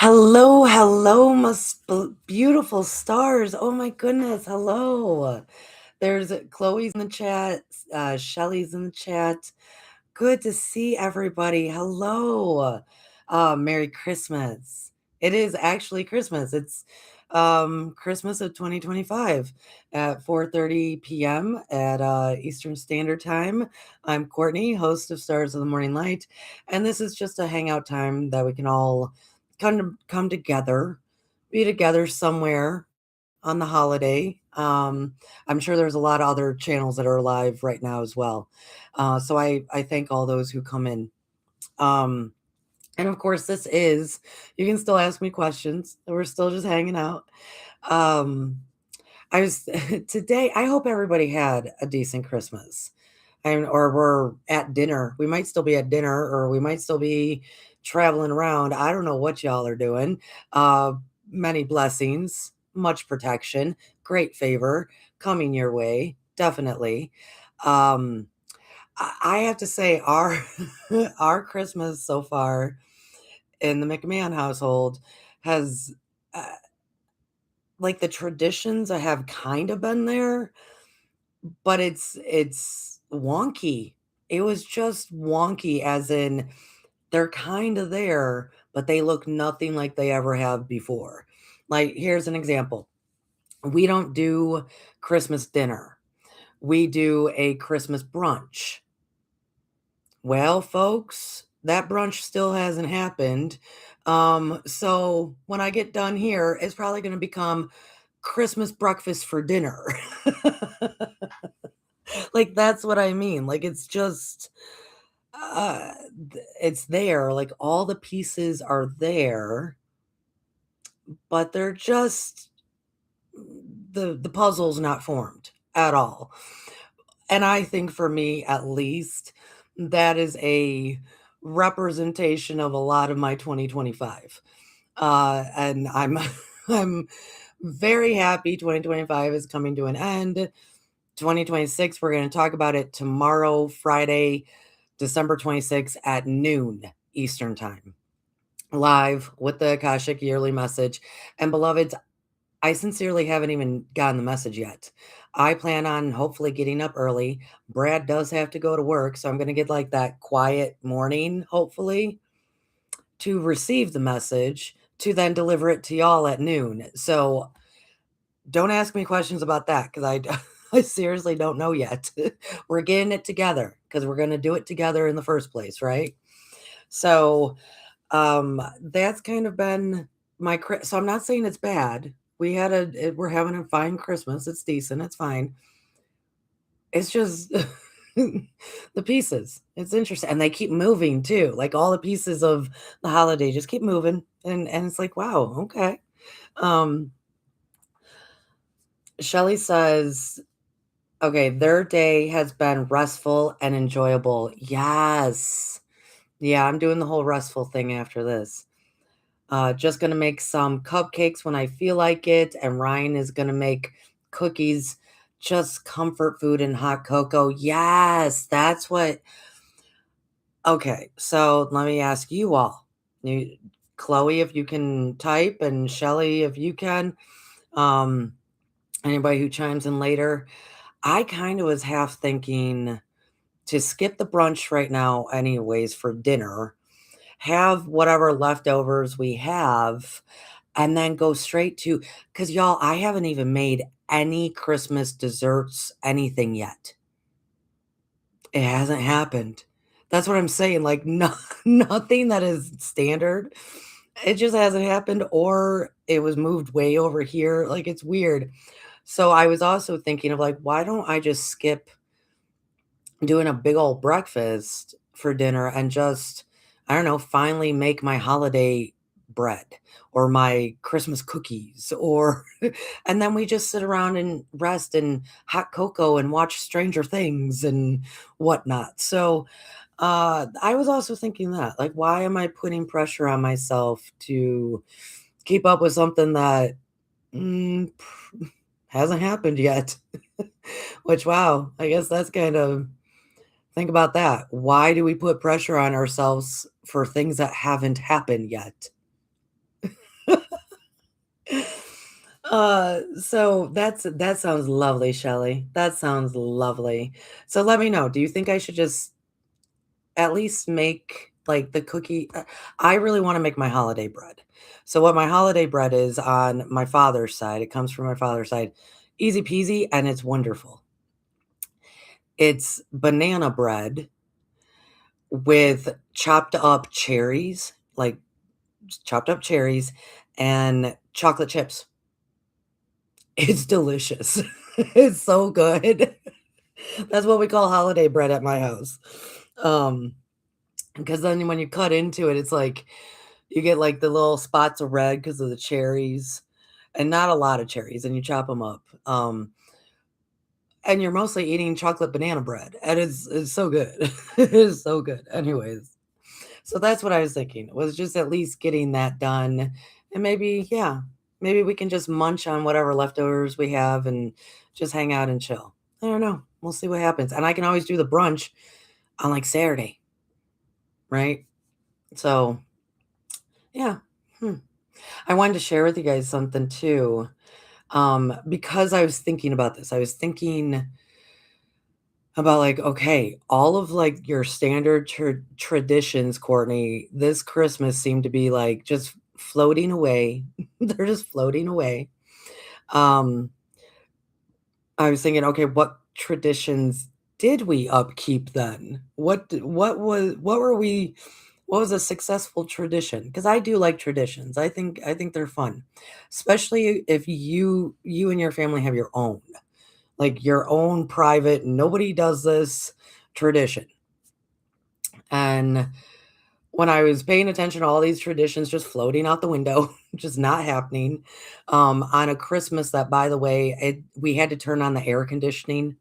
Hello, hello, beautiful stars. Oh my goodness, hello. There's Chloe's in the chat, Shelly's in the chat. Good to see everybody. Hello. Merry Christmas. It is actually Christmas. It's Christmas of 2025 at 4:30 p.m. at Eastern Standard Time. I'm Courtney, host of Stars of the Morning Light, and this is just a hangout time that we can all come together, be together somewhere on the holiday. I'm sure there's a lot of other channels that are live right now as well. So I thank all those who come in. Um, and of course, you can still ask me questions. We're still just hanging out. Um, I was today, I hope everybody had a decent Christmas. Or we're at dinner. We might still be at dinner, or we might still be traveling around. I don't know what y'all are doing. Uh, Many blessings, much protection, great favor coming your way, definitely. Um, I have to say, our our Christmas so far in the McMahon household has, uh, like the traditions I have kind of been there, but it's wonky. It was just wonky as in they're kinda there, but they look nothing like they ever have before. Like, here's an example. We don't do Christmas dinner. We do a Christmas brunch. Well, folks, that brunch still hasn't happened. So when I get done here, it's probably gonna become Christmas breakfast for dinner. Like, that's what I mean. Like, it's just, it's there. Like, all the pieces are there, but they're just the puzzle's not formed at all. And I think for me, at least, that is a representation of a lot of my 2025. And I'm I'm very happy 2025 is coming to an end. 2026, we're going to talk about it tomorrow, Friday, December 26th at noon Eastern Time, live with the Akashic Yearly Message. And beloveds, I sincerely haven't even gotten the message yet. I plan on hopefully getting up early. Brad does have to go to work, so I'm going to get like that quiet morning, hopefully, to receive the message to then deliver it to y'all at noon. So don't ask me questions about that because I seriously don't know yet. We're getting it together because we're going to do it together in the first place, right? So that's kind of been so I'm not saying it's bad. We're having a fine Christmas. It's decent. It's fine. It's just the pieces. It's interesting. And they keep moving too. Like all the pieces of the holiday just keep moving. And it's like, wow, okay. Um Shelly says, okay, their day has been restful and enjoyable. Yes. Yeah, I'm doing the whole restful thing after this. Just gonna make some cupcakes when I feel like it, and Ryan is gonna make cookies, just comfort food and hot cocoa. Yes, that's what. Okay, so let me ask you all. You, Chloe, if you can type, and Shelly, if you can. Um, Anybody who chimes in later. I kind of was half thinking to skip the brunch right now, anyways, for dinner. Have whatever leftovers we have and then go straight to, because y'all, I haven't even made any Christmas desserts, anything yet. It hasn't happened. That's what I'm saying, like, no nothing that is standard. It just hasn't happened, or it was moved way over here, like, it's weird. So, I was also thinking of, like, why don't I just skip doing a big old breakfast for dinner and just, I don't know, finally make my holiday bread or my Christmas cookies or and then we just sit around and rest and hot cocoa and watch Stranger Things and whatnot. So I was also thinking that, like, why am I putting pressure on myself to keep up with something that mm, hasn't happened yet? Which, wow, I guess that's kind of. Think about that. Why do we put pressure on ourselves for things that haven't happened yet? So that sounds lovely, Shelley. That sounds lovely. So let me know, do you think I should just at least make, like, the cookie I really wanna make my holiday bread. So what my holiday bread is on my father's side, it comes from my father's side, easy peasy, and it's wonderful. It's banana bread with chopped up cherries, like, chopped up cherries and chocolate chips. It's delicious. It's so good. That's what we call holiday bread at my house. Um, because then when you cut into it, it's like you get, like, the little spots of red because of the cherries, and not a lot of cherries, and you chop them up. And you're mostly eating chocolate banana bread, and it's so good. It is so good. Anyways, so that's what I was thinking, was just at least getting that done, and maybe, yeah, maybe we can just munch on whatever leftovers we have and just hang out and chill. I don't know. We'll see what happens, and I can always do the brunch on, like, Saturday, right? So, yeah. Hmm. I wanted to share with you guys something too, because I was thinking about this. I was thinking about, like, okay, all of, like, your standard traditions, Courtney, this Christmas seem to be, like, just floating away. They're just floating away. Um, I was thinking, okay, what traditions did we upkeep then? What were we what was a successful tradition? Because I do like traditions. I think they're fun, especially if you and your family have your own, like, your own private, nobody does this tradition. And when I was paying attention to all these traditions just floating out the window, just not happening, on a Christmas that, by the way, we had to turn on the air conditioning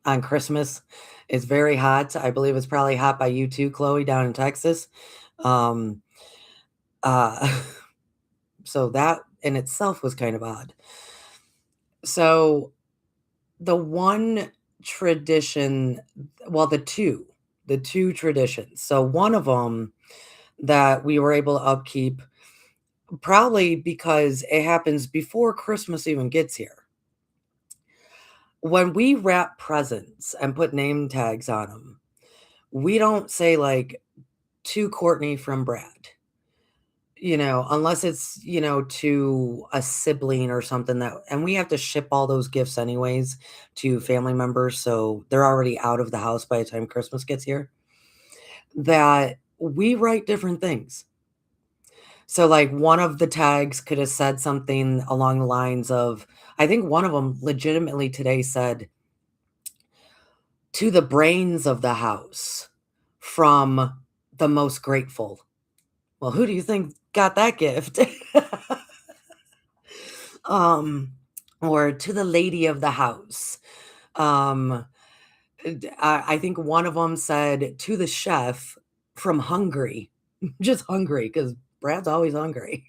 on Christmas. It's very hot. I believe it's probably hot by you too, Chloe, down in Texas. Um, uh, so that in itself was kind of odd. So the one tradition, well, the two traditions. So one of them that we were able to upkeep, probably because it happens before Christmas even gets here. When we wrap presents and put name tags on them, we don't say, like, "To Courtney from Brad," unless it's, to a sibling or something, and we have to ship all those gifts anyways to family members, so they're already out of the house by the time Christmas gets here, that we write different things. So, like, one of the tags could have said something along the lines of, I think one of them legitimately today said, "To the brains of the house from the most grateful." Well, who do you think got that gift? Um, or "To the lady of the house." Um, I think one of them said, "To the chef from Hungary." Just hungry, because Brad's always hungry.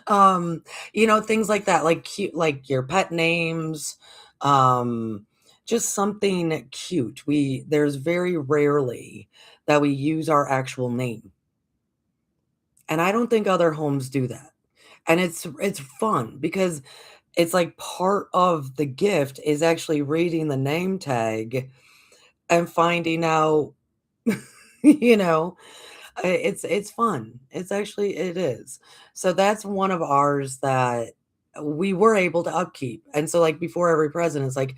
Um, things like that, like cute, like your pet names, um, just something cute. There's very rarely that we use our actual name, and I don't think other homes do that. And it's fun because it's like part of the gift is actually reading the name tag and finding out, you know, it's fun. It is. So that's one of ours that we were able to upkeep. And so, like, before every present, it's like,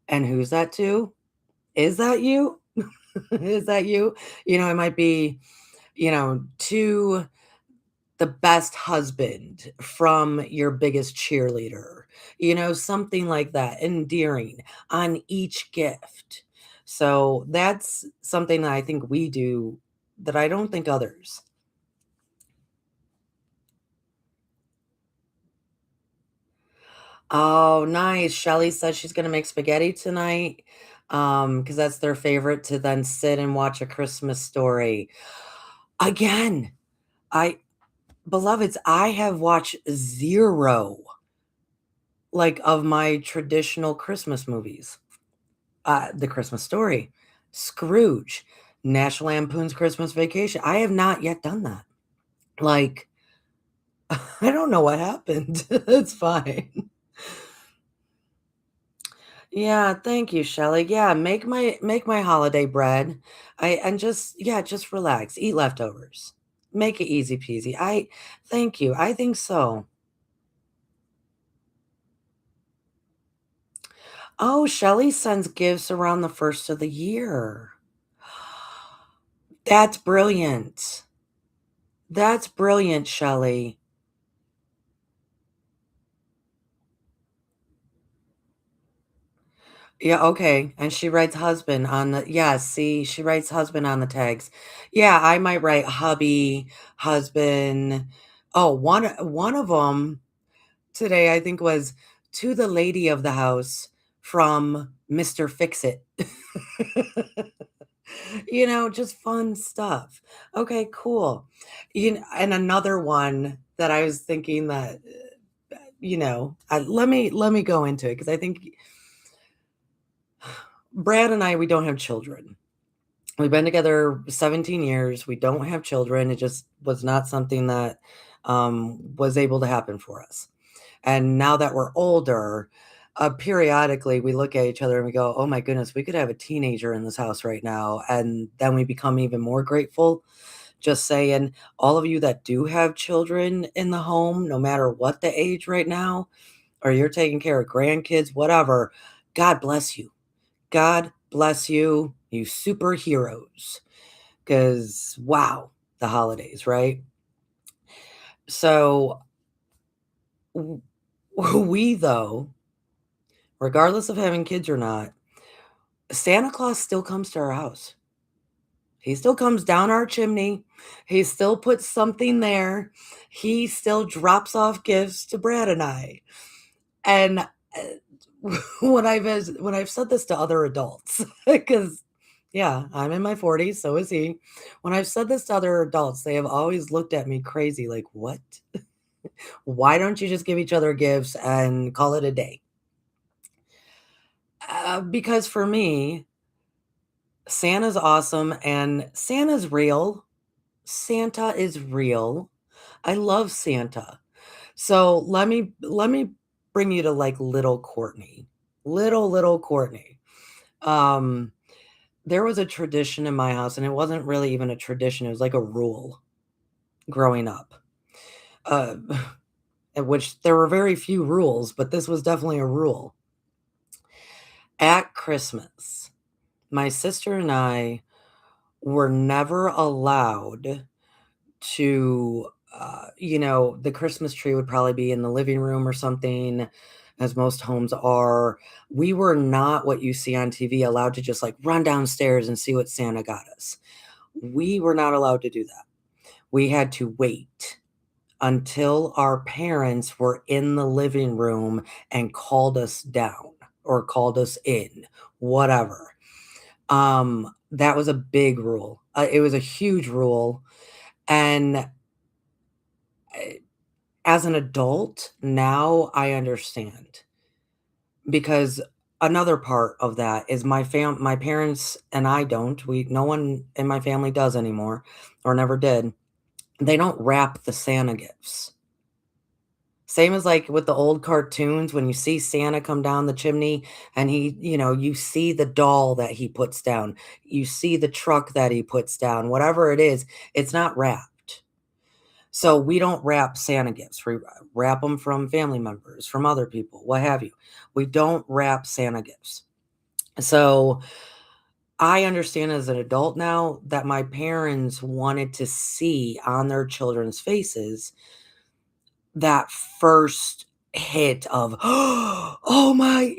"And who's that to? Is that you? Is that you?" It might be, "To the best husband from your biggest cheerleader," something like that, endearing on each gift. So that's something that I think we do that I don't think others. Oh, nice. Shelly says she's gonna make spaghetti tonight, because that's their favorite to then sit and watch A Christmas Story. Again, I beloveds, I have watched 0, like, of my traditional Christmas movies. The Christmas Story, Scrooge, National Lampoon's Christmas Vacation. I have not yet done that. Like, I don't know what happened. It's fine. Yeah, thank you, Shelly. Yeah, make my holiday bread. I and just yeah, just relax. Eat leftovers. Make it easy peasy. I thank you. I think so. Oh, Shelly sends gifts around the first of the year. That's brilliant. That's brilliant, Shelly. Yeah, okay, and she writes husband on the yeah, see, she writes husband on the tags. Yeah, I might write hubby, husband. Oh, one of them today, I think, was to the lady of the house from Mr. Fix-It. Just fun stuff. Okay, cool. And another one that I was thinking that, let me go into it because I think Brad and I, we don't have children. We've been together 17 years. We don't have children. It just was not something that was able to happen for us. And now that we're older, periodically we look at each other and we go, oh my goodness, we could have a teenager in this house right now. And then we become even more grateful. Just saying, all of you that do have children in the home, no matter what the age right now, or you're taking care of grandkids, whatever, God bless you. God bless you, you superheroes. Because, wow, the holidays, right? So, w- we, though, regardless of having kids or not, Santa Claus still comes to our house. He still comes down our chimney. He still puts something there. He still drops off gifts to Brad and I. And when I've said this to other adults, because yeah, I'm in my 40s, so is he. When I've said this to other adults, they have always looked at me crazy, like, "What? Why don't you just give each other gifts and call it a day?" Because for me, Santa's awesome and Santa's real. Santa is real. I love Santa. So let me bring you to like little Courtney. Little Courtney. Um, there was a tradition in my house, and it wasn't really even a tradition, it was like a rule growing up. Uh, in which there were very few rules, but this was definitely a rule. At Christmas, my sister and I were never allowed to, the Christmas tree would probably be in the living room or something, as most homes are. We were not what you see on TV allowed to just like run downstairs and see what Santa got us. We were not allowed to do that. We had to wait until our parents were in the living room and called us down or called us in, whatever. That was a big rule. It was a huge rule. And as an adult, now I understand because another part of that is my parents and I don't. No one in my family does anymore or never did. They don't wrap the Santa gifts. Same as like with the old cartoons when you see Santa come down the chimney and you see the doll that he puts down. You see the truck that he puts down. Whatever it is, it's not wrapped. So we don't wrap Santa gifts. We wrap them from family members, from other people, what have you. We don't wrap Santa gifts. So I understand as an adult now that my parents wanted to see on their children's faces that first hit of, "Oh my,"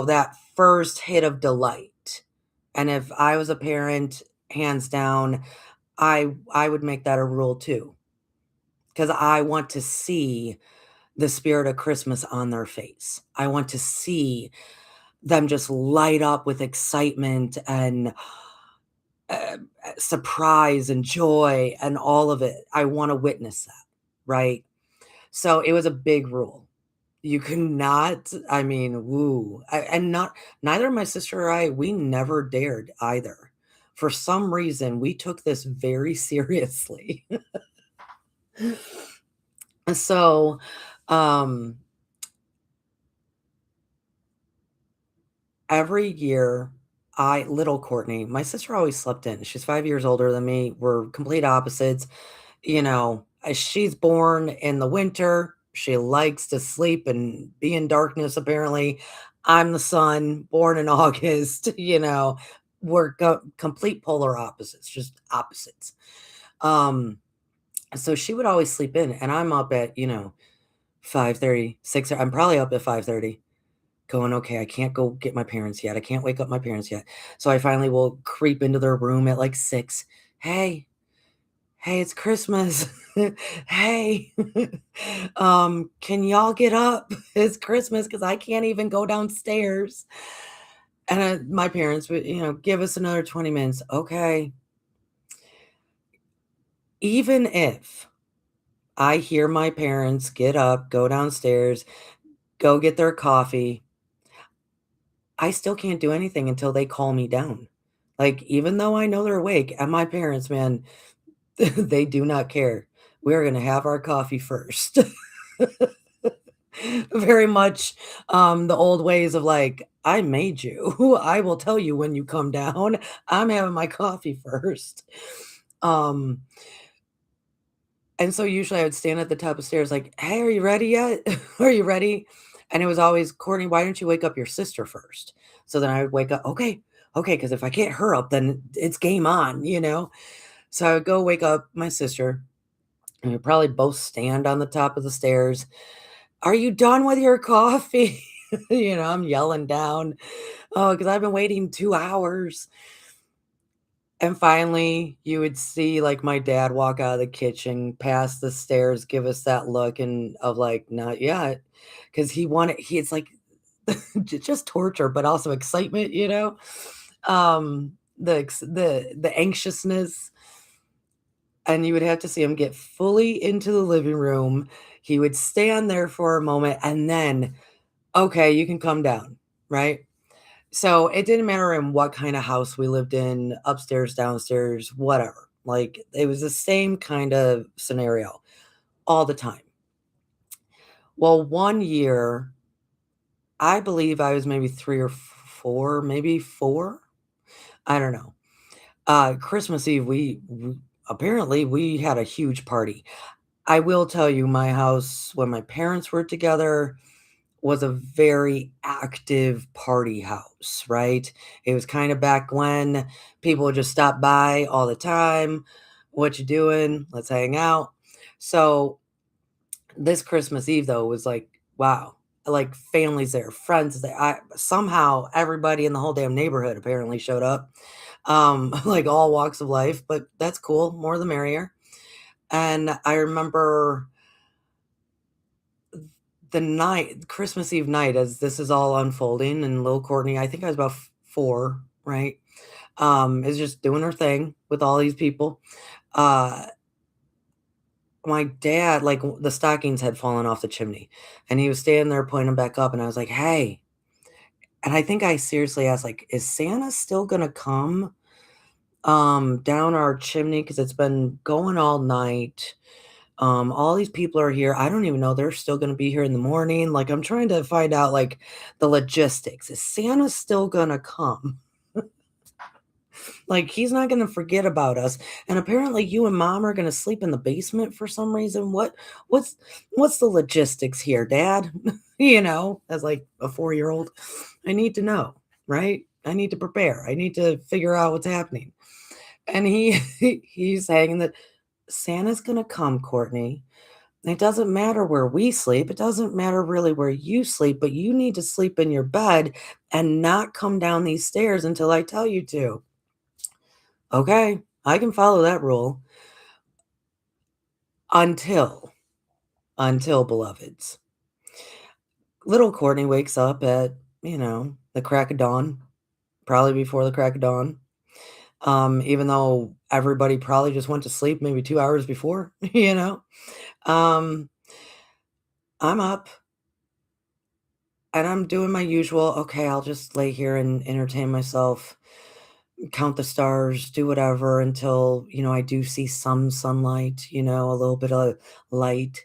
that first hit of delight. And if I was a parent, hands down, I would make that a rule too, because I want to see the spirit of Christmas on their face. I want to see them just light up with excitement and, uh, surprise and joy and all of it. I wanna witness that, right? So, it was a big rule. You cannot I mean, woo, and not neither my sister or I, we never dared either. For some reason, we took this very seriously. So, um, every year, little Courtney, my sister always slept in. She's 5 years older than me. We're complete opposites. She's born in the winter. She likes to sleep and be in darkness, apparently. I'm the sun, born in August, we're complete polar opposites, just opposites. Um, so she would always sleep in, and I'm up at, 5:30, 6. I'm probably up at 5:30 going, "Okay, I can't go get my parents yet. I can't wake up my parents yet." So I finally will creep into their room at like 6. "Hey, hey, it's Christmas. Hey, can y'all get up? It's Christmas because I can't even go downstairs." And, my parents would, "Give us another 20 minutes." Okay. Even if I hear my parents get up, go downstairs, go get their coffee, I still can't do anything until they call me down. Like, even though I know they're awake, and my parents, man, they do not care. We're gonna have our coffee first. Very much, the old ways of, like, "I made you. I will tell you when you come down. I'm having my coffee first." Um, and so usually I would stand at the top of stairs like, "Hey, are you ready yet? Are you ready?" And it was always, "Courtney, why don't you wake up your sister first?" So then I would wake up, "Okay, okay, because if I get her up, then it's game on, you know?" So I would go wake up my sister, and we'd probably both stand on the top of the stairs. "Are you done with your coffee?" I'm yelling down, oh, because 'cause I've been waiting 2 hours. And finally, you would see, like, my dad walk out of the kitchen, past the stairs, give us that look and of, like, "Not yet," because it's like just torture, but also excitement, The anxiousness, and you would have to see him get fully into the living room. He would stand there for a moment, and then, "Okay, you can come down," right? So, it didn't matter in what kinda house we lived in, upstairs, downstairs, whatever. Like, it was the same kind of scenario all the time. Well, one year, I believe I was maybe 3 or 4, maybe 4? I don't know. Christmas Eve, we apparently, we had a huge party. I will tell you, my house, when my parents were together, was a very active party house, right? It was kinda back when people would just stop by all the time. "What you doing? Let's hang out." So, this Christmas Eve, though, was like, wow, like, families there, friends there. I somehow everybody in the whole damn neighborhood apparently showed up, like, all walks of life, but that's cool, more the merrier. And I remember the night Christmas Eve night as this is all unfolding and little Courtney, I think I was about 4, right? Is just doing her thing with all these people. Uh, my dad, like, the stockings had fallen off the chimney, and he was standing there putting them back up, and I was like, "Hey," and I think I seriously asked, like, "Is Santa still gonna come, down our chimney? Because 'Cause it's been going all night. All these people are here. I don't even know they're still gonna be here in the morning." Like, I'm trying to find out, like, the logistics. Is Santa still gonna come? Like, he's not gonna forget about us, and apparently you and mom are gonna sleep in the basement for some reason. What's what's the logistics here, dad? As, like, a 4-year-old. I need to know, right? I need to prepare. I need to figure out what's happening. And he's saying that Santa's gonna come, Courtney. It doesn't matter where we sleep. It doesn't matter really where you sleep, but you need to sleep in your bed and not come down these stairs until I tell you to. Okay, I can follow that rule until, beloveds. Little Courtney wakes up at, the crack of dawn, probably before the crack of dawn. Even though everybody probably just went to sleep maybe 2 hours before, you know? Um, I'm up and I'm doing my usual, okay, I'll just lay here and entertain myself, count the stars, do whatever until, I do see some sunlight, a little bit of light.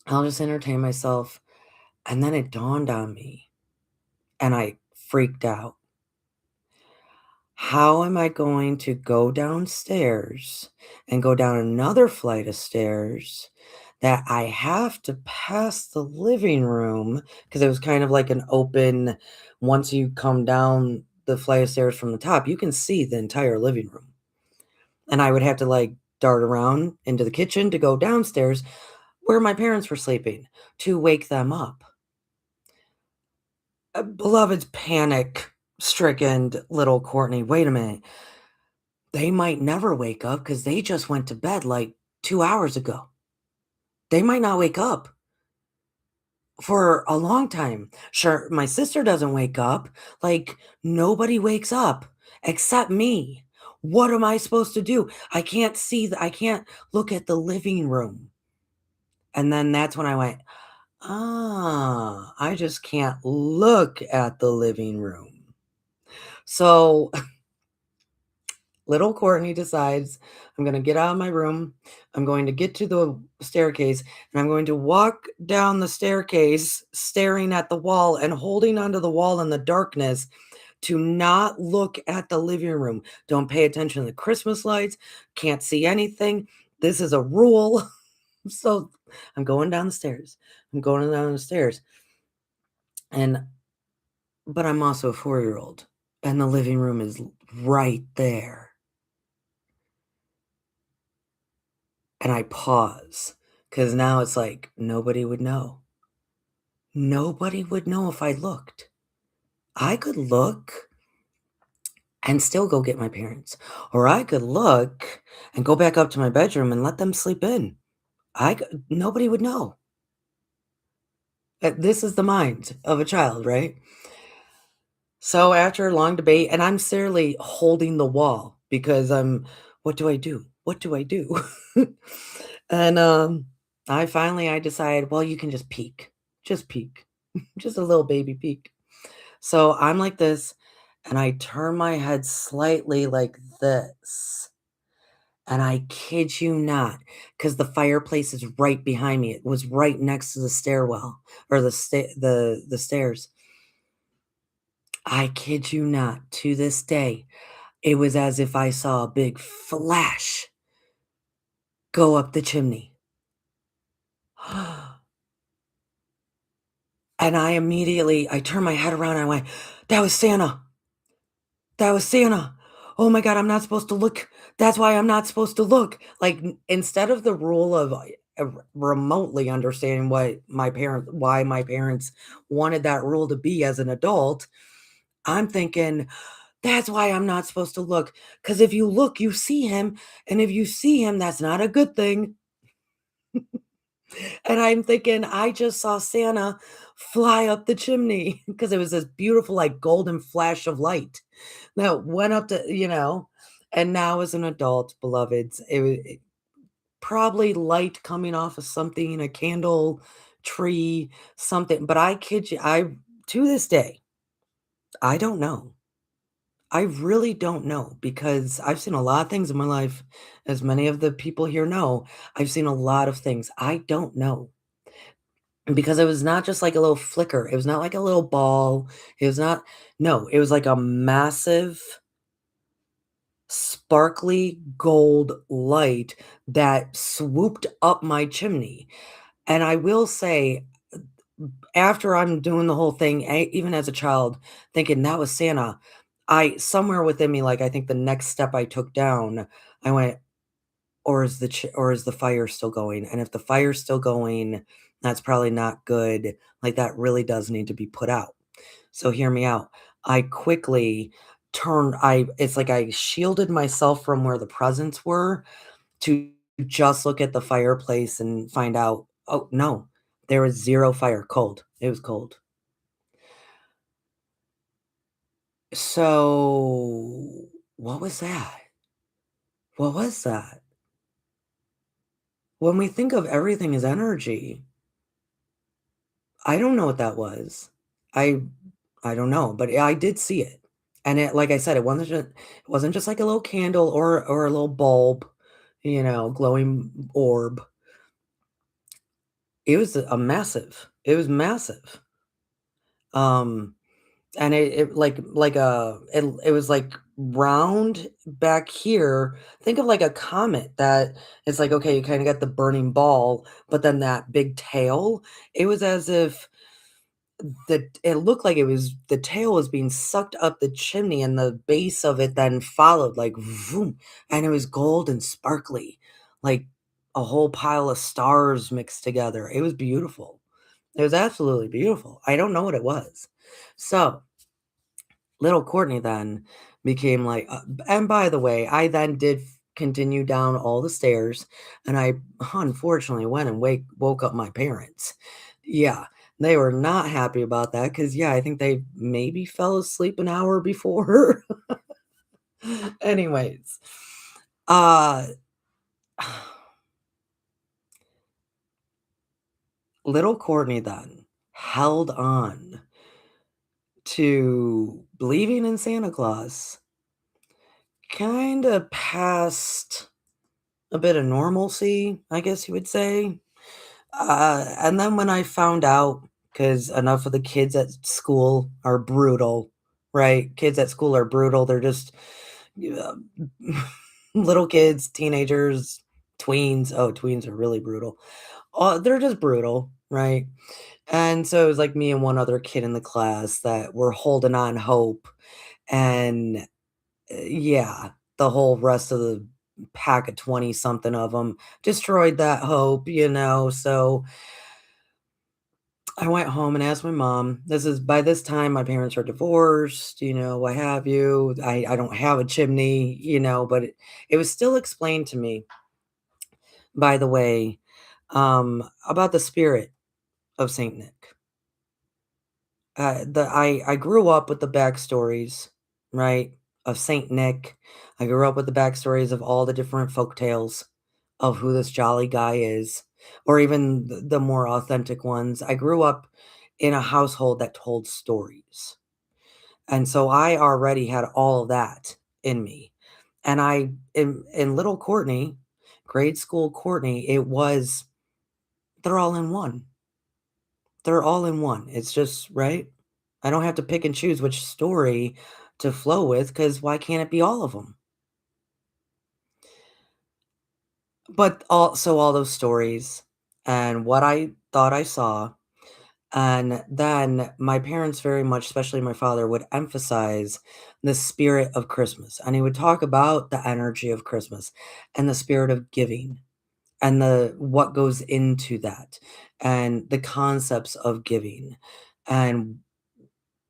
I'll just entertain myself, and then it dawned on me, and I freaked out. How am I going to go downstairs and go down another flight of stairs that I have to pass the living room because it was kind of like an open once you come down the flight of stairs from the top, you can see the entire living room. And I would have to, like, dart around into the kitchen to go downstairs where my parents were sleeping to wake them up. Beloved's panic-stricken little Courtney, "Wait a minute. They might never wake up because they just went to bed, like, 2 hours ago. They might not wake up for a long time. Sure, my sister doesn't wake up, like, nobody wakes up except me. What am I supposed to do? I can't look at the living room." And then that's when I went, "Ah, I just can't look at the living room." So little Courtney decides, I'm going to get out of my room. I'm going to get to the staircase and I'm going to walk down the staircase, staring at the wall and holding onto the wall in the darkness to not look at the living room. Don't pay attention to the Christmas lights. Can't see anything. This is a rule. So I'm going down the stairs. I'm going down the stairs. And, but I'm also a 4-year old and the living room is right there. And I pause, because now it's like, nobody would know. Nobody would know if I looked. I could look and still go get my parents, or I could look and go back up to my bedroom and let them sleep in. Nobody would know. This is the mind of a child, right? So after a long debate, and I'm seriously holding the wall because what do I do? What do I do? And I decided, well, you can just peek. Just peek. Just a little baby peek. So I'm like this, and I turn my head slightly like this. And I kid you not, because the fireplace is right behind me. It was right next to the stairwell or the stairs. I kid you not, to this day, it was as if I saw a big flash go up the chimney. And I turned my head around and I went, "That was Santa. That was Santa. Oh my god, I'm not supposed to look. That's why I'm not supposed to look." Like, instead of the rule of, remotely understanding why my parents wanted that rule to be as an adult, I'm thinking, "That's why I'm not supposed to look. Because if you look, you see him, and if you see him, that's not a good thing." And I'm thinking, I just saw Santa fly up the chimney because it was this beautiful, like, golden flash of light that went up to and now as an adult, beloveds, probably light coming off of something, a candle, tree, something, but I kid you, to this day, I don't know. I really don't know because I've seen a lot of things in my life, as many of the people here know. I've seen a lot of things. I don't know. Because it was not just like a little flicker, it was not like a little ball, it was not no, it was like a massive, sparkly gold light that swooped up my chimney, and I will say, after I'm doing the whole thing, even as a child, thinking that was Santa, I somewhere within me, like, I think the next step I took down, I went, or is the fire still going? And if the fire's still going, that's probably not good, like, that really does need to be put out. So hear me out. I quickly it's like I shielded myself from where the presents were to just look at the fireplace and find out, "Oh, no, there was 0 fire, cold." It was cold. So, what was that? What was that? When we think of everything as energy, I don't know what that was. I I don't know, but I did see it. And like I said, it wasn't just like a little candle or a little bulb, glowing orb. It was a massive it was massive. Um, and it it was, like, round back here. Think of, like, a comet that it's like, okay, you kinda got the burning ball, but then that big tail, it was as if it looked like it was the tail was being sucked up the chimney and the base of it then followed like vroom, and it was gold and sparkly, like a whole pile of stars mixed together. It was beautiful. It was absolutely beautiful. I don't know what it was. So, little Courtney then became like and by the way, I then did continue down all the stairs, and I unfortunately went and woke up my parents. Yeah, they were not happy about that because yeah, I think they maybe fell asleep an hour before. Anyways, uh, little Courtney then held on to believing in Santa Claus kind of past a bit of normalcy, I guess you would say. And then when I found out, because enough of the kids at school are brutal, right? Kids at school are brutal. They're just uh, little kids, teenagers, tweens. Oh, tweens are really brutal. They're just brutal, right? And so it was like me and one other kid in the class that were holding on hope. And yeah, the whole rest of the pack of 20 something of them destroyed that hope, so I went home and asked my mom. This is by this time, my parents are divorced, what have you. I don't have a chimney, but it was still explained to me, by the way, about the spirit of Saint Nick. I grew up with the backstories, right, of Saint Nick. I grew up with the backstories of all the different folk tales of who this jolly guy is, or even the more authentic ones. I grew up in a household that told stories, and so I already had all of that in me. And in little Courtney, grade school Courtney, it was they're all in one. They're all in one. It's just right? I don't have to pick and choose which story to flow with, because why can't it be all of them? But all those stories and what I thought I saw, and then my parents very much, especially my father, would emphasize the spirit of Christmas, and he would talk about the energy of Christmas and the spirit of giving and the what goes into that and the concepts of giving and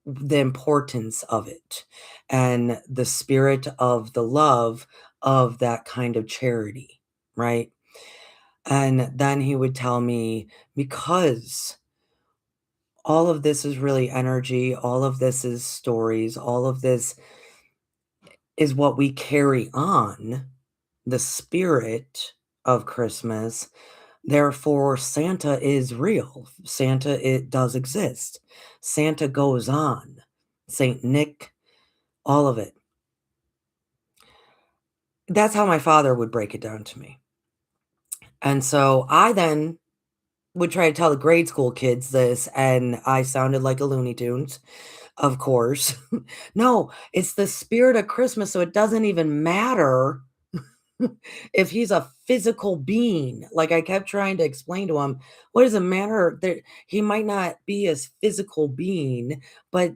the importance of it and the spirit of the love of that kind of charity, right? And then he would tell me, because all of this is really energy, all of this is stories, all of this is what we carry on, the spirit of Christmas. Therefore, Santa is real. Santa, it does exist. Santa goes on. Saint Nick, all of it. That's how my father would break it down to me. And so I then would try to tell the grade school kids this, and I sounded like a Looney Tunes, of course. No, it's the spirit of Christmas, so it doesn't even matter if he's a physical being. Like, I kept trying to explain to him, what does it matter? That he might not be as physical being, but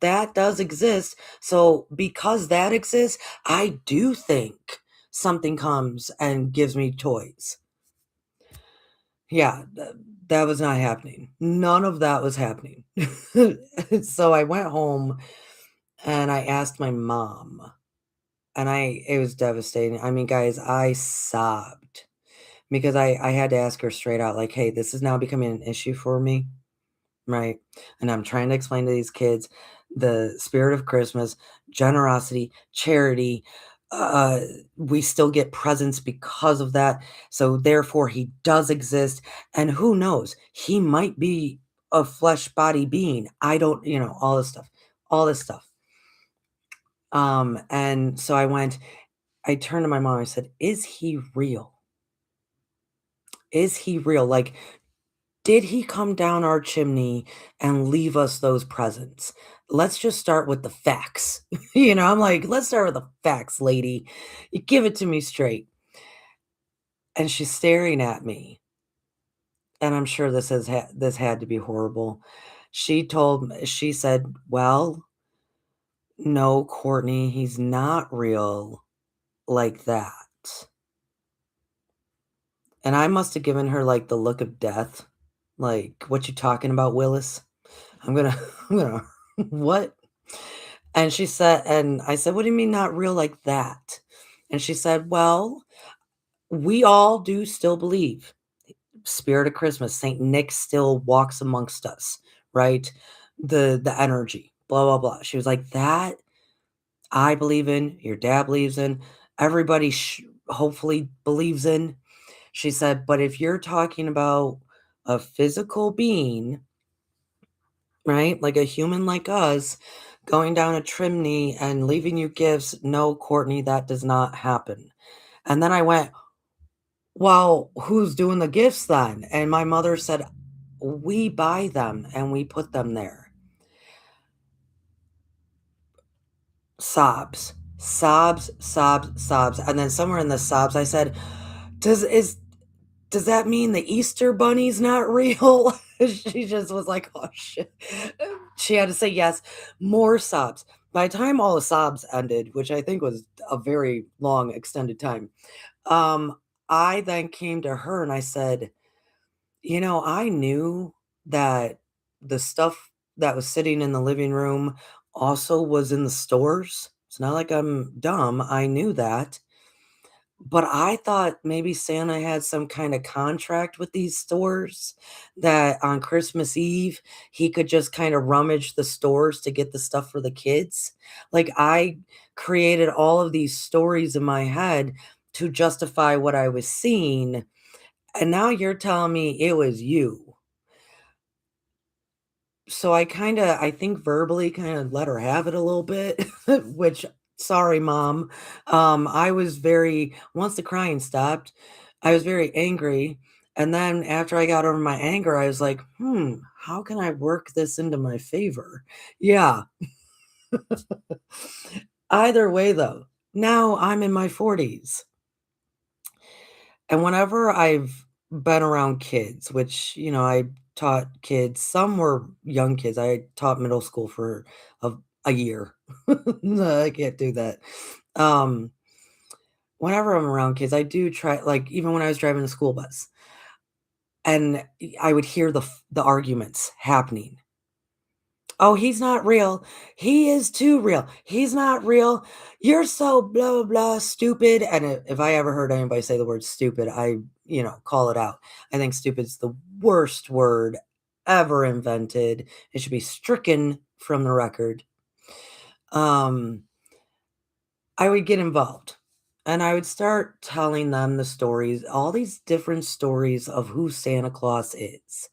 that does exist. So because that exists, I do think something comes and gives me toys. Yeah, that was not happening. None of that was happening. So I went home and I asked my mom, and it was devastating. I mean, guys, I sobbed because I had to ask her straight out, like, hey, this is now becoming an issue for me. Right, and I'm trying to explain to these kids the spirit of Christmas, generosity, charity, uh, we still get presents because of that, so therefore he does exist, and who knows, he might be a flesh body being, I don't all this stuff, and so I turned to my mom, I said, "Is he real? Is he real?" Like, Did he come down our chimney and leave us those presents? Let's just start with the facts. I'm like, "Let's start with the facts, lady. You give it to me straight." And she's staring at me, and I'm sure this had to be horrible. She said, "Well, no, Courtney, he's not real like that." And I must have given her, like, the look of death, like, "What you talking about, Willis? I'm gonna I'm gonna what?" And I said, "What do you mean not real like that?" And she said, "Well, we all do still believe Spirit of Christmas, Saint Nick still walks amongst us, right? The energy, blah, blah, blah." She was like, "That I believe in, your dad believes in, everybody hopefully believes in." She said, "But if you're talking about a physical being, right, like a human like us, going down a chimney and leaving you gifts, no, Courtney, that does not happen." And then I went, "Well, who's doing the gifts then?" And my mother said, "We buy them and we put them there." Sobs, sobs, sobs, sobs. And then somewhere in the sobs, I said, does that mean the Easter bunny's not real?" She just was like, "Oh shit." She had to say yes. More sobs. By the time all the sobs ended, which I think was a very long extended time, um, I then came to her and I said, I knew that the stuff that was sitting in the living room also was in the stores. It's not like I'm dumb. I knew that. But I thought maybe Santa had some kind of contract with these stores that on Christmas Eve, he could just kind of rummage the stores to get the stuff for the kids. Like, I created all of these stories in my head to justify what I was seeing, and now you're telling me it was you. So I think verbally kinda let her have it a little bit, which sorry, mom. I was very once the crying stopped, I was very angry, and then after I got over my anger, I was like, "Hmm, how can I work this into my favor?" Yeah. Either way, though, now I'm in my 40s. And whenever I've been around kids, which, I taught kids, some were young kids. I taught middle school for a, a year. No, I can't do that. Um, Whenever I'm around kids, I do try, like, even when I was driving the school bus and I would hear the arguments happening. "Oh, he's not real. He is too real. He's not real. You're so blah, blah, blah, stupid." And if I ever heard anybody say the word stupid, call it out. I think stupid's the worst word ever invented. It should be stricken from the record. Um, I would get involved and I would start telling them the stories, all these different stories of who Santa Claus is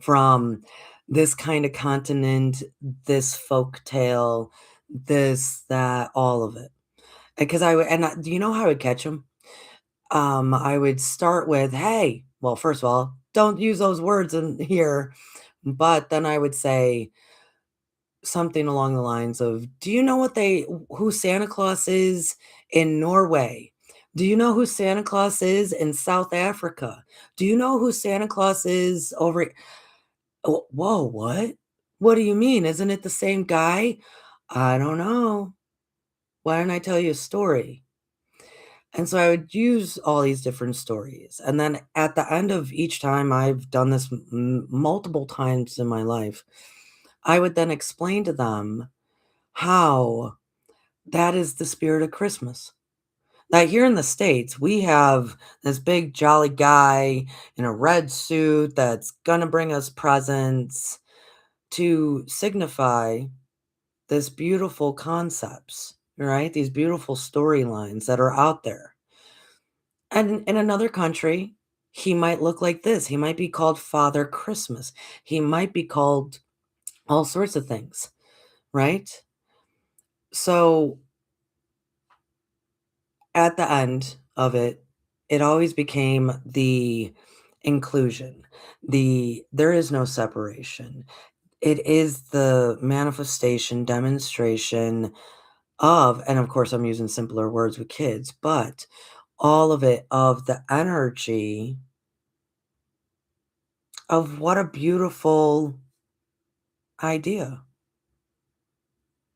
from this kind of continent, this folk tale, this, that, all of it. Because do you know how I would catch them? I would start with, "Hey," well, first of all, don't use those words in here. But then I would say something along the lines of, "Do you know who Santa Claus is in Norway? Do you know who Santa Claus is in South Africa? Do you know who Santa Claus is over?" "Oh, whoa, what? What do you mean? Isn't it the same guy?" "I don't know. Why don't I tell you a story?" And so I would use all these different stories. And then at the end of each time, I've done this multiple times in my life, I would then explain to them how that is the spirit of Christmas. Now, here in the States, we have this big jolly guy in a red suit that's gonna bring us presents to signify this beautiful concepts, right? These beautiful storylines that are out there. And in another country, he might look like this. He might be called Father Christmas. He might be called all sorts of things, right? So at the end of it, it always became the inclusion. There is no separation. It is the manifestation, demonstration of, and of course, I'm using simpler words with kids, but all of it, of the energy of what a beautiful idea.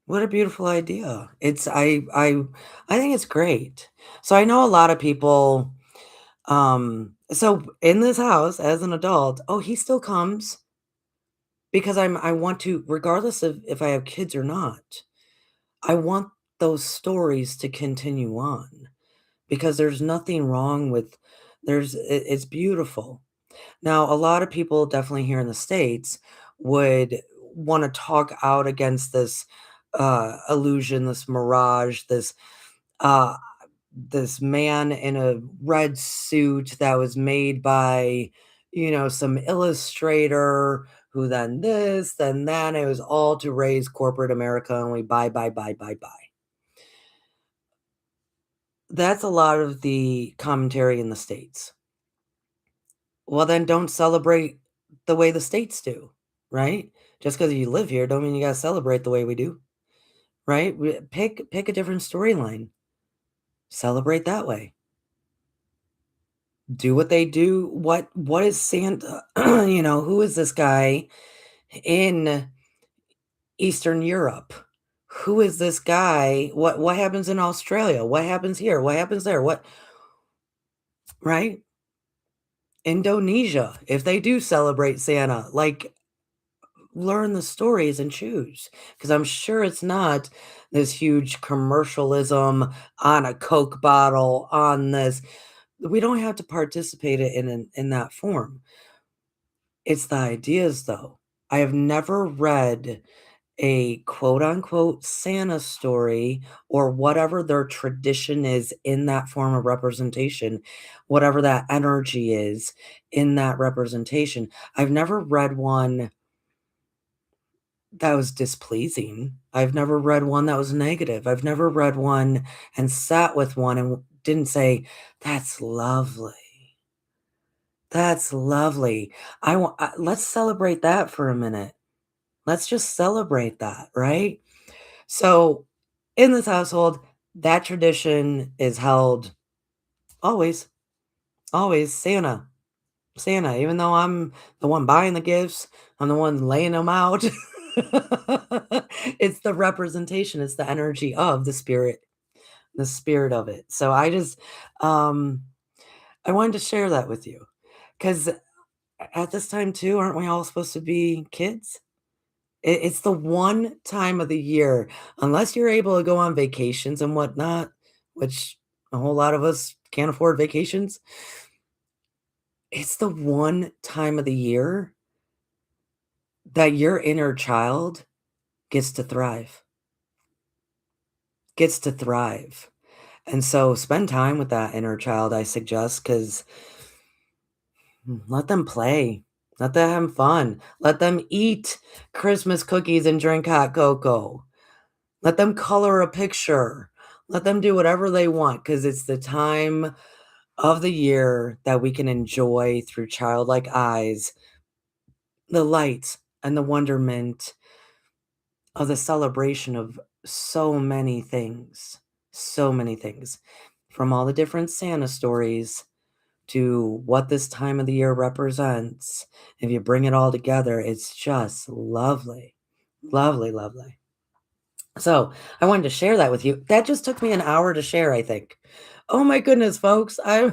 What a beautiful idea. I think it's great. So I know a lot of people, so in this house as an adult, oh, he still comes because I want to, regardless of if I have kids or not, I want those stories to continue on because there's nothing wrong with, it's beautiful. Now, a lot of people definitely here in the States would want to talk out against this illusion, this mirage, uh, this man in a red suit that was made by, some illustrator who then this, then that. It was all to raise corporate America and we buy. That's a lot of the commentary in the States. Well, then don't celebrate the way the States do, right? Just because you live here don't mean you gotta celebrate the way we do, right? Pick a different storyline. Celebrate that way. Do what they do. What is Santa? Who is this guy in Eastern Europe? Who is this guy? What happens in Australia? What happens here? What happens there? What, right? Indonesia, if they do celebrate Santa, like, learn the stories and choose, because 'cause I'm sure it's not this huge commercialism on a Coke bottle, on this. We don't have to participate in that form. It's the ideas, though. I have never read a quote unquote Santa story or whatever their tradition is in that form of representation, whatever that energy is in that representation. I've never read one that was displeasing. I've never read one that was negative. I've never read one and sat with one and didn't say, "That's lovely. That's lovely. Let's celebrate that for a minute. Let's just celebrate that," right? So, in this household, that tradition is held always, always. Santa, even though I'm the one buying the gifts, I'm the one laying them out. It's the representation, it's the energy of the spirit of it. So um, I wanted to share that with you because at this time too, aren't we all supposed to be kids? It's the one time of the year, unless you're able to go on vacations and whatnot, which a whole lot of us can't afford vacations. It's the one time of the year that your inner child gets to thrive, gets to thrive. And so spend time with that inner child, I suggest, because let them play. Let them have fun. Let them eat Christmas cookies and drink hot cocoa. Let them color a picture. Let them do whatever they want because it's the time of the year that we can enjoy through childlike eyes the light and the wonderment of the celebration of so many things, so many things, from all the different Santa stories to what this time of the year represents. If you bring it all together, it's just lovely, lovely, lovely. So I wanted to share that with you. That just took me an hour to share, I think. Oh my goodness, folks. I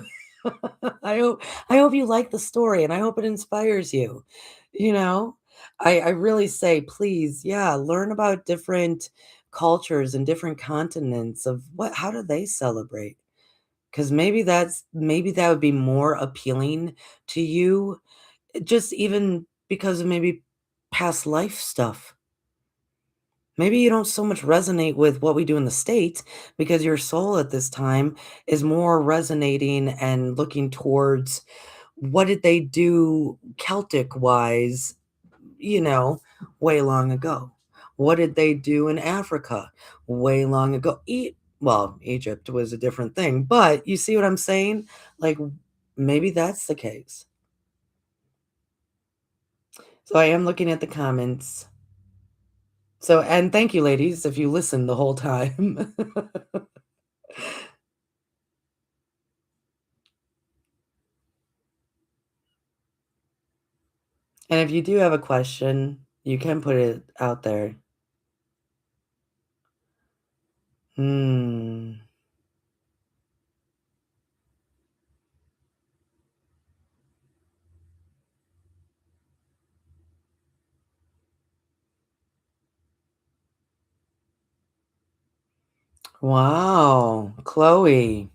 hope you like the story and I hope it inspires you. You know, I really say, please, yeah, learn about different cultures and different continents of how do they celebrate? Because maybe that would be more appealing to you, just even because of maybe past life stuff. Maybe you don't so much resonate with what we do in the States because your soul at this time is more resonating and looking towards what did they do Celtic wise, you know, way long ago? What did they do in Africa way long ago? Well, Egypt was a different thing, but you see what I'm saying? Like maybe that's the case. So I am looking at the comments. So and thank you, ladies, if you listened the whole time. And if you do have a question, you can put it out there. Hmm. Wow, Chloe.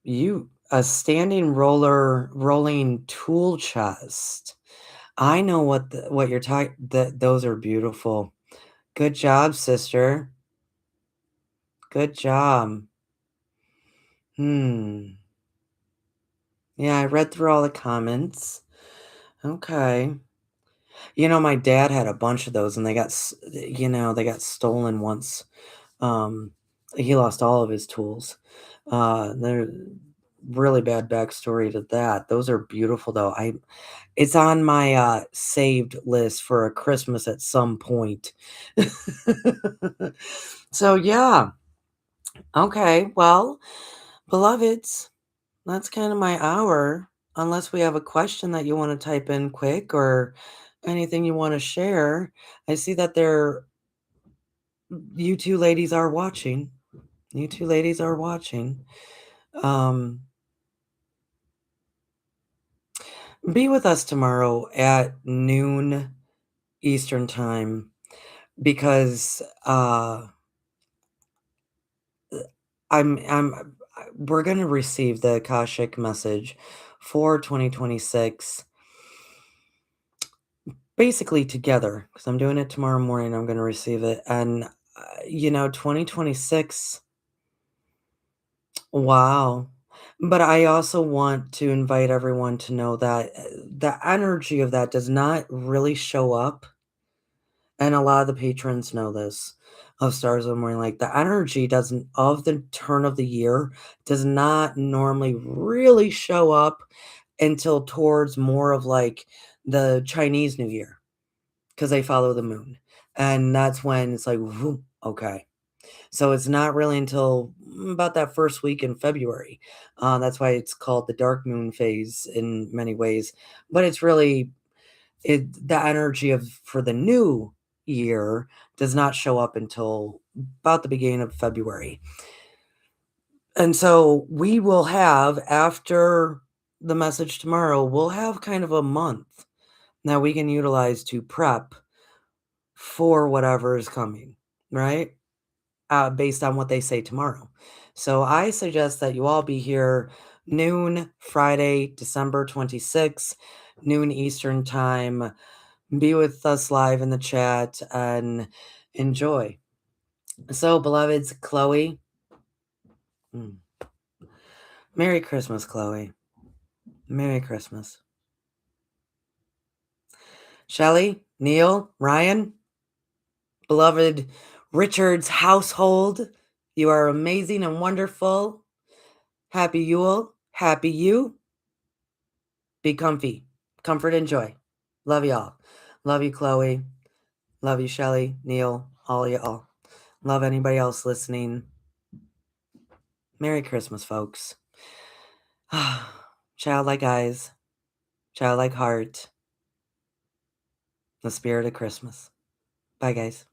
You a standing rolling tool chest. I know what you're talking. Those are beautiful. Good job, sister. Good job. Hmm. Yeah, I read through all the comments. Okay. My dad had a bunch of those and they got stolen once. Um, he lost all of his tools. They're really bad backstory to that. Those are beautiful though. It's on my saved list for a Christmas at some point. So yeah. Okay. Well, beloveds, that's kind of my hour. Unless we have a question that you want to type in quick or anything you want to share. I see that you two ladies are watching. You two ladies are watching. Um, be with us tomorrow at noon Eastern time because we're gonna receive the Akashic message for 2026 basically together because I'm doing it tomorrow morning. I'm gonna receive it, and 2026. Wow. But I also want to invite everyone to know that the energy of that does not really show up. And a lot of the patrons know this of Stars of the Morning. Like the energy doesn't of the turn of the year does not normally really show up until towards more of like the Chinese New Year because they follow the moon. And that's when it's like, whew, okay. So it's not really until about that first week in February. That's why it's called the dark moon phase in many ways. But it's really the energy of for the new year does not show up until about the beginning of February. And so we will have after the message tomorrow, we'll have kind of a month that we can utilize to prep for whatever is coming, right? Based on what they say tomorrow. So I suggest that you all be here noon Friday, December 26th, noon Eastern time. Be with us live in the chat and enjoy. So, beloveds, Chloe, mm, Merry Christmas, Chloe. Merry Christmas. Shelly, Neil, Ryan, beloved Richard's household, you are amazing and wonderful. Happy Yule. Happy you. Be comfy. Comfort and joy. Love y'all. Love you, Chloe. Love you, Shelly, Neil, all y'all. Love anybody else listening. Merry Christmas, folks. Childlike eyes, childlike heart, the spirit of Christmas. Bye, guys.